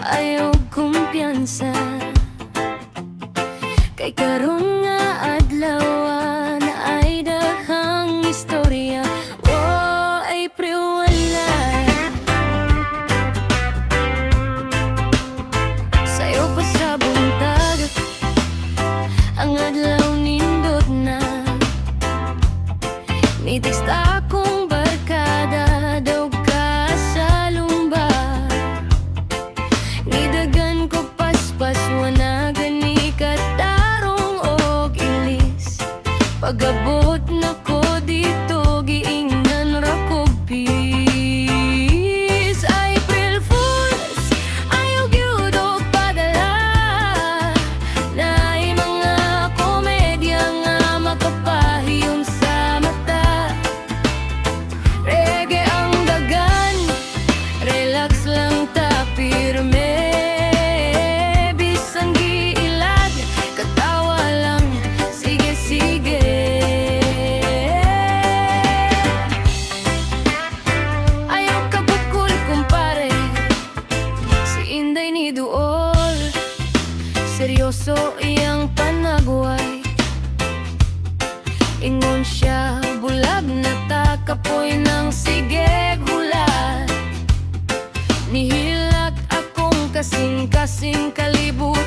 ayaw kumpiyansa. Kay karon nga adlaw na ay daghang istorya. Oh, April wala sayo pa sa buntag, ang adlaw nindot na. Ni-text akong barkada, daw ka sa lumba. Nidagan ko paspas, wana gani katarong og ilis. Pag-abot na ko dito, giingnan ra ko peace. April Fools, ayaw gyud og padala. Naay mga komedya nga makapahiyon sa mata. Reggae ang dagan, relax lang ta pirme. Bisang giilag, katawa lang, sige sige. Ayaw ka bukol kumpare, si Inday ni Duol. Seryoso iyang panagway, ingon siya bulag na takapoy ng sige gulat. Nihilak akong kasing-kasing kalibutan.